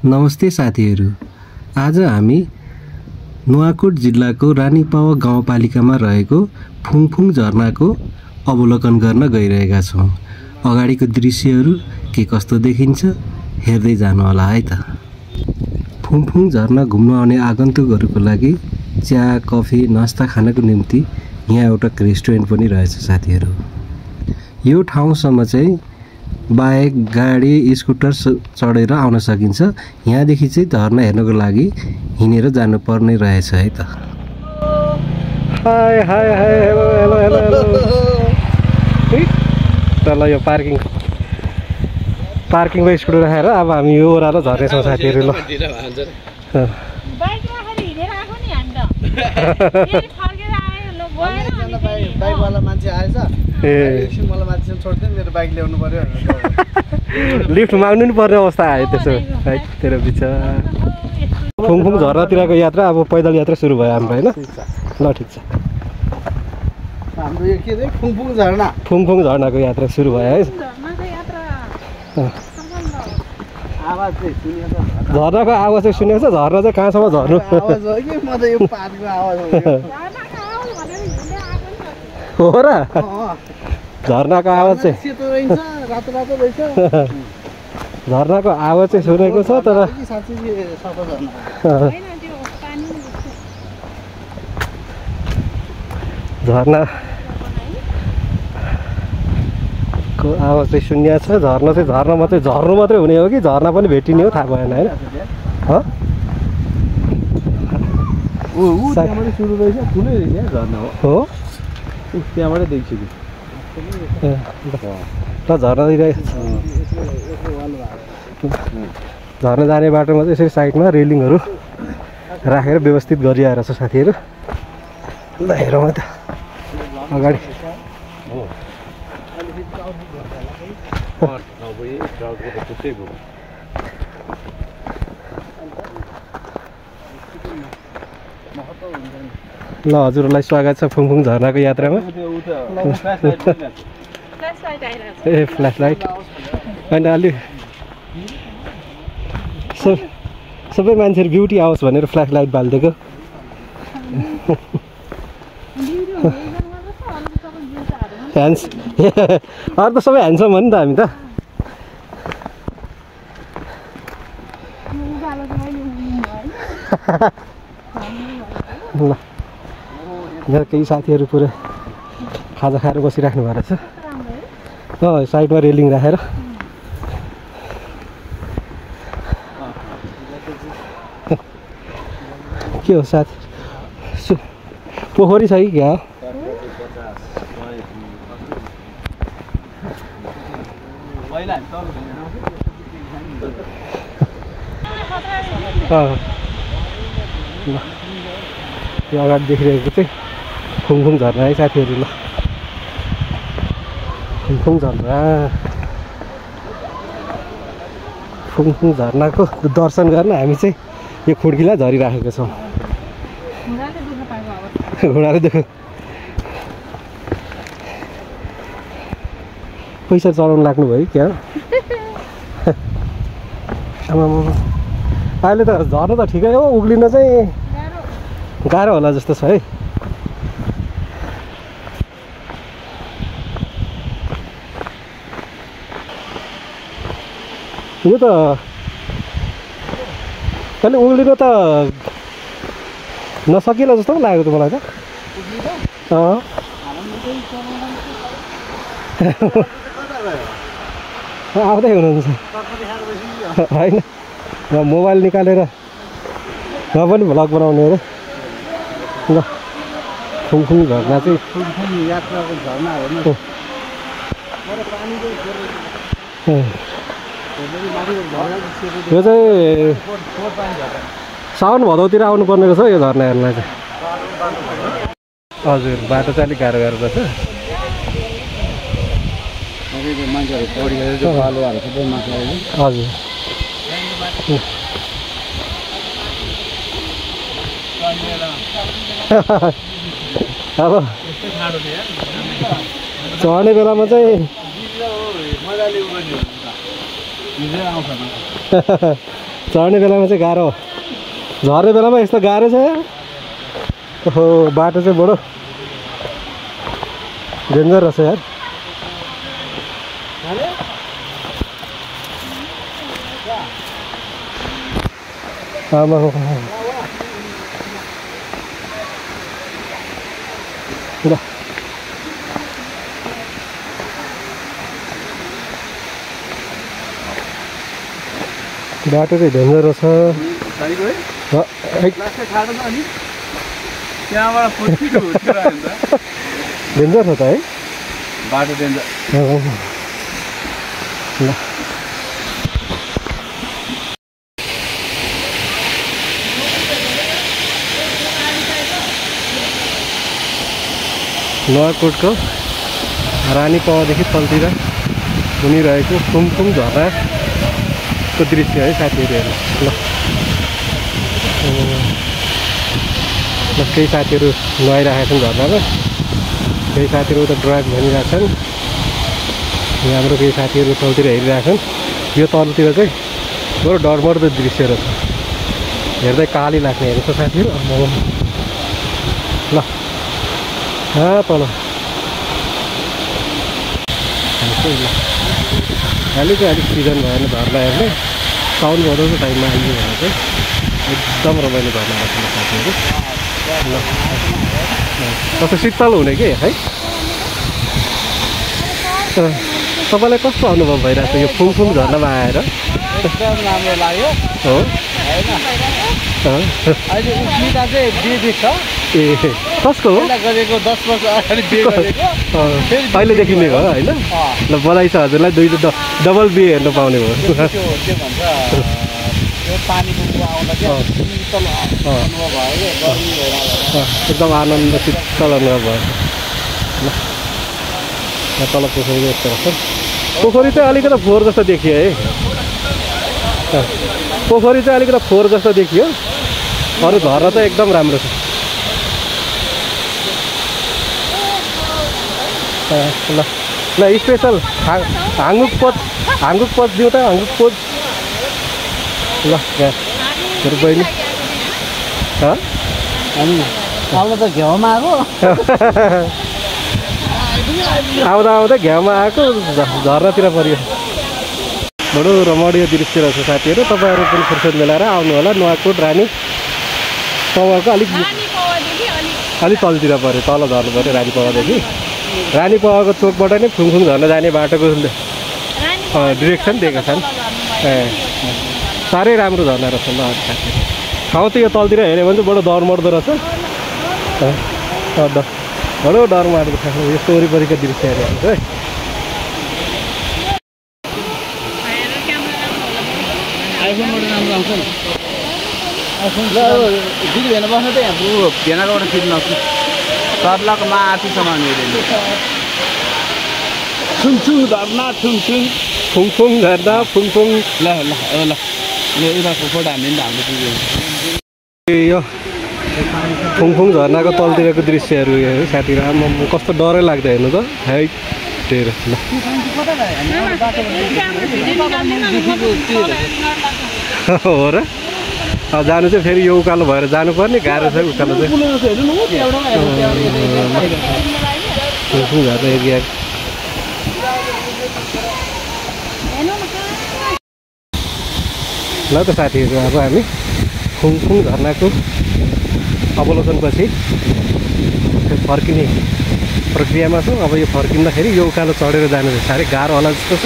नमस्ते साथीहरू। आज हामी नुवाकोट जिल्लाको रानीपावा गाउँपालिकामा रहेको फुङफुङ झरनाको अवलोकन गर्न गइरहेका छौँ। अगाडिको दृश्यहरू के कस्तो देखिन्छ हेर्दै जानु होला है त। फुङफुङ झरना घुम्न आउने आगन्तुकहरूको लागि चिया, कफी, नास्ता खानको निम्ति यहाँ एउटा रेस्टुरेन्ट पनि रहेछ साथीहरू। यो ठाउँसम्म चाहिँ बाइक, गाडी, स्कुटर चढेर आउन सकिन्छ। यहाँदेखि चाहिँ झरना हेर्नको लागि हिँडेर जानुपर्ने रहेछ है त। हाय हाय हाय, हेलो हेलो हेलो हेलो। तल यो पार्किङमा स्कुटर राखेर अब हामी यो ओह्रालो झर्नेछौँ साथीहरू। ल बाइकवाला मान्छे आएछ, एकछिन मलाई मान्छे छोड्दै मेरो बाइक ल्याउनु पर्यो। लिफ्ट माग्नु नि पर्ने अवस्था आयो त्यसो है तेरो बिचा। फुङफुङ झरनातिरको यात्रा अब पैदल यात्रा सुरु भयो हाम्रो होइन। ल ठिक छ, हाम्रो यो के रे फुङफुङ झरना, फुङफुङ झरनाको यात्रा सुरु भयो है। आवाज चाहिँ सुनेको छ, झरनाको आवाज चाहिँ सुनेको छ। झरना चाहिँ कहाँसम्म झर्नु आवाज हो कि म त यो पातको आवाज हो र। झरनाको आवाज चाहिँ सेतो रहेछ, रातो रातो रहेछ। झरनाको आवाज चाहिँ सुनेको छ तर साँच्चै सफा झरना झरनाको आवाज चाहिँ सुनिया छ। झर्ना चाहिँ झर्ना मात्रै, झर्नु मात्रै हुने हो कि झर्ना पनि भेटिने हो थाहा भएन होइन। त्यहाँबाट सुरु रहेछ, ठुलै रहेछ झरना हो। त्यहाँबाटै देखिसक्यो। ल झर्ना जाने बाटोमा चाहिँ यसरी साइडमा रेलिङहरू राखेर व्यवस्थित गरिआएर छ साथीहरू। ल हेरौँ त अगाडि। ल हजुरहरूलाई स्वागत छ फुङफुङ झरनाको यात्रामा। ए फ्ल्यासलाइट होइन, अलि सबै मान्छेहरू ब्युटी आओस् भनेर फ्ल्यासलाइट बालिदिएको। ह्यान्स अरू त सबै ह्यान्डसम हो नि त हामी त। ल यहाँ केही साथीहरू पुरै खाजा खाएर बसिराख्नु भएको रहेछ। साइडमा रेलिङ राखेर। के हो साथी, पोखरी छ कि क्या? यो अगाडि देखिरहेको चाहिँ फुङफुङ झरना है साथीहरू। ल फुङफुङ झरना, फुङफुङ झरनाको दर्शन गर्न हामी चाहिँ यो खुड्कीलाई झरिराखेको छौँ। घुँडाले दुःख पैसा चढाउनु लाग्नु भयो क्या? अहिले त झर्नु त ठिकै हो, उक्लिन चाहिँ गाह्रो होला जस्तो छ है। यो त कहिले उक्लिनु त नसकिएला जस्तो पो लाग्यो त मलाई त। आउँदै हुनुहुन्छ होइन, मोबाइल निकालेर म पनि भ्लग बनाउने अरे। ल फुङफुङ झरना चाहिँ यात्राको झरना हेर्नु। यो चाहिँ साउन भदौतिर आउनुपर्ने रहेछ यो झरना हेर्नलाई चाहिँ। हजुर बाटो चाहिँ अलिक गाह्रो गाह्रो रहेछ। हजुर अब चढ्ने बेलामा चाहिँ चढ्ने बेलामा चाहिँ गाह्रो झर्ने बेलामा यस्तो गाह्रो छ ओहो बाटो चाहिँ बडो डेन्जर रहेछ यार आमा ल बाटो चाहिँ डेन्जर रहेछ डेन्जर छ त है बाटो डेन्जर ल नुवाकोटको रानी पावादेखि तलतिर घुमिरहेको फुङफुङ झरनाको दृश्य है साथीहरू हेर्नु ल केही साथीहरू नुहाइरहेका छन् झरनामा केही साथीहरू त ड्राइभ भनिरहेका छन् यहाँ हाम्रो केही साथीहरू तलतिर हेरिरहेका छन् यो तलतिर चाहिँ बडो डरमर्दो दृश्य रहेछ हेर्दै काली लाग्ने हेर्नु त साथीहरू ल तल अहिले चाहिँ अलिक सिजन भएन झर्ना हेर्ने साउन भदौको टाइममा आइयो भने चाहिँ एकदम रमाइलो झर्ना रहेछ साथीहरू ल कस्तो शीतल हुने कि है तपाईँलाई कस्तो अनुभव भइरहेको छ यो फुङफुङ झर्नामा आएर एकदम राम्रो लाग्यो हो अहिले उस्मिता चाहिँ बिहे देख्छ ए कसको हो गरेको 10 वर्ष अगाडि बिहे गरेको अहिले देखिने भयो होइन ल बधाई छ हजुरलाई दुई डबल बिहे हेर्नु पाउने भयो के भन्छ त्यो पानीको आउँदा शीतल अनुभव भयो गर्मी भएर एकदम आनन्द शीतल अनुभव भयो ल तल पोखरी यस्तो रहेछ पोखरी चाहिँ अलिकति फोहोर जस्तो देखियो है पोखरी चाहिँ अलिकति फोहोर जस्तो देखियो अरू झर्ना चाहिँ एकदम राम्रो छ ल ल स्पेसल हाङुक पोज दिउँ त हाङुक पोज ल मेरो बहिनी आउँदा त घ्याउमा आएको आउँदा आउँदा घ्याउमा आएको झर्नातिर पऱ्यो बडो रमणीय दृश्य रहेछ साथीहरू तपाईँहरू पनि फुर्सद मिलाएर आउनु होला नुवाकोट रानी पावाको अलिक तलतिर पऱ्यो तल झर्नु पऱ्यो रानी पावादेखि रानी पावाको चोकबाट नै फुङफुङ झर्न जाने बाटोको डिरेक्सन दिएका छन् साह्रै राम्रो झर्ना रहेछ ल साथीहरू ठाउँ त यो तलतिर हेऱ्यो भने चाहिँ बडो डर मर्दो रहेछ बडो डर मार्दो छ यस्तो वरिपरिका दृश्यहरू हेर्नु है आइफोनबाट राम्रो आउँछ नि आइफोन दिदी भेना बस्नु त यहाँ भेनाकोबाट फिर्नु आउँछु सर्लाको माथिसम्म हेरेँ छुङछुङ झर्ना छुङछुङ फुङफुङ झर्दा फुङफुङ ल ल ल यो उताको फोटो हामीले पनि हाम्रो पुग्यो यो फुङफुङ झर्नाको तलतिरको दृश्यहरू है साथीहरू आमा कस्तो डरै लाग्दा हेर्नु त है टेर ल हो र जानु चाहिँ फेरि यो उकालो भएर जानुपर्ने गाह्रो छ उकालो चाहिँ फुङफुङ झर्ना एरिया ल त साथीहरू अब हामी फुङफुङ झर्नाको अवलोकनपछि फर्किने प्रक्रियामा छौँ अब यो फर्किँदाखेरि यो उकालो चढेर जानु चाहिँ साह्रै गाह्रो होला जस्तो छ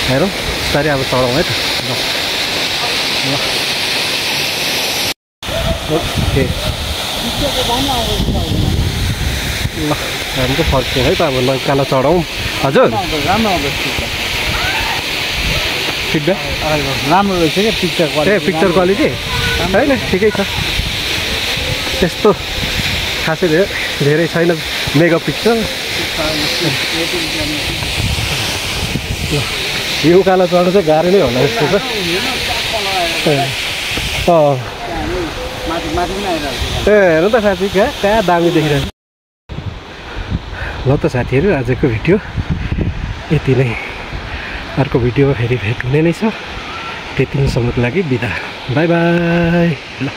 हेरौँ बिस्तारै अब चढौँ है त ल ओके ल हामी चाहिँ फर्क्यौँ है त अब उकालो चढौँ हजुर फिडब्याक राम्रो रहेछ क्या पिक्चर क्वालिटी पिक्चर क्वालिटी होइन ठिकै छ त्यस्तो खासै धेरै छैन मेगा पिक्सल यो उकालो चढ्नु चाहिँ गाह्रो नै होला जस्तो छ हेर्नु त साथी कहाँ दामी देखिरहेको ल त साथीहरू आजको भिडियो यति नै अर्को भिडियोमा फेरि भेट हुने नै छ त्यति नै समयको लागि बिदा बाई बाई ल